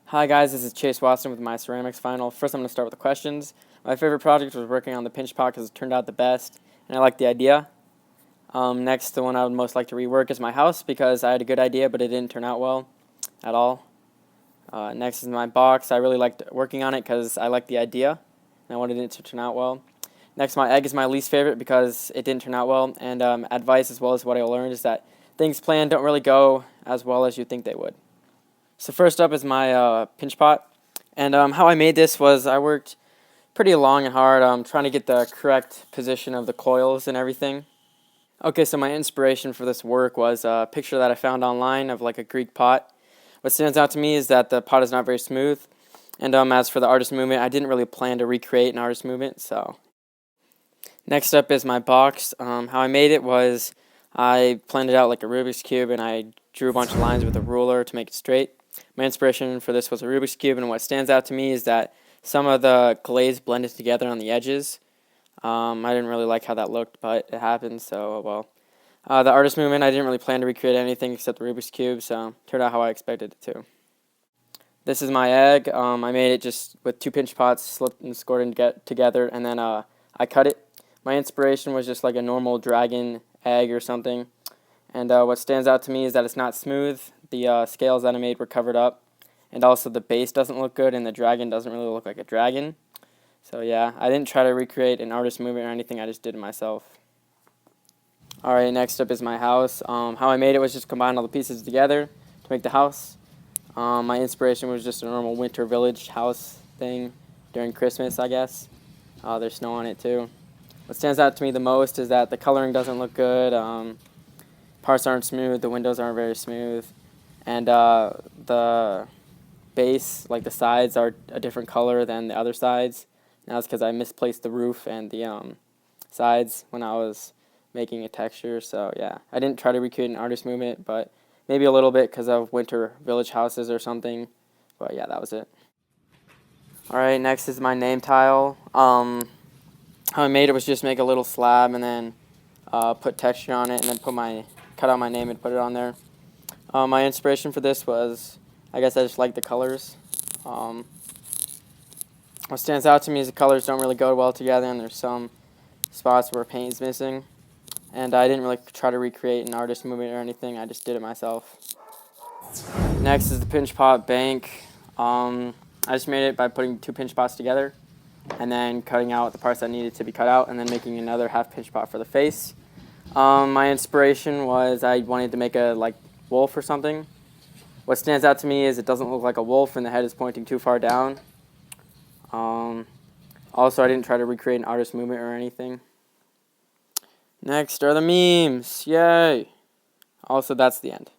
Hi guys, this is Chase Watson with my ceramics final. First I'm going to start with the questions. My favorite project was working on the pinch pot because it turned out the best and I liked the idea. Next, the one I would most like to rework is my house because I had a good idea but it didn't turn out well at all. Next is my box. I really liked working on it because I liked the idea and I wanted it to turn out well. Next, my egg is my least favorite because it didn't turn out well, and advice as well as what I learned is that things planned don't really go as well as you think they would. So first up is my pinch pot, and how I made this was I worked pretty long and hard trying to get the correct position of the coils and everything. Okay, so my inspiration for this work was a picture that I found online of like a Greek pot. What stands out to me is that the pot is not very smooth, and as for the artist movement, I didn't really plan to recreate an artist movement. So next up is my box. How I made it was I planned it out like a Rubik's Cube, and I drew a bunch of lines with a ruler to make it straight. My inspiration for this was a Rubik's Cube, and what stands out to me is that some of the glaze blended together on the edges. I didn't really like how that looked, but it happened, so oh well. The artist movement, I didn't really plan to recreate anything except the Rubik's Cube, so it turned out how I expected it to. This is my egg. I made it just with 2 pinch pots, slipped and scored it together, and then I cut it. My inspiration was just like a normal dragon egg or something. And what stands out to me is that it's not smooth. The scales that I made were covered up. And also the base doesn't look good, and the dragon doesn't really look like a dragon. So yeah, I didn't try to recreate an artist movement or anything, I just did it myself. Alright, next up is my house. How I made it was just combine all the pieces together to make the house. My inspiration was just a normal winter village house thing during Christmas, I guess. There's snow on it too. What stands out to me the most is that the coloring doesn't look good. Parts aren't smooth, the windows aren't very smooth, and the base, like the sides, are a different color than the other sides. And that's because I misplaced the roof and the sides when I was making a texture. So yeah, I didn't try to recreate an artist movement, but maybe a little bit because of winter village houses or something. But yeah, that was it. Alright, next is my name tile. How I made it was just make a little slab and then put texture on it and then cut out my name and put it on there. My inspiration for this was, I guess I just like the colors. What stands out to me is the colors don't really go well together, and there's some spots where paint is missing. And I didn't really try to recreate an artist movement or anything, I just did it myself. Next is the pinch pot bank. I just made it by putting 2 pinch pots together and then cutting out the parts that needed to be cut out and then making another half pinch pot for the face. My inspiration was I wanted to make a wolf or something. What stands out to me is it doesn't look like a wolf and the head is pointing too far down. Also, I didn't try to recreate an artist movement or anything. Next are the memes. Yay! Also, that's the end.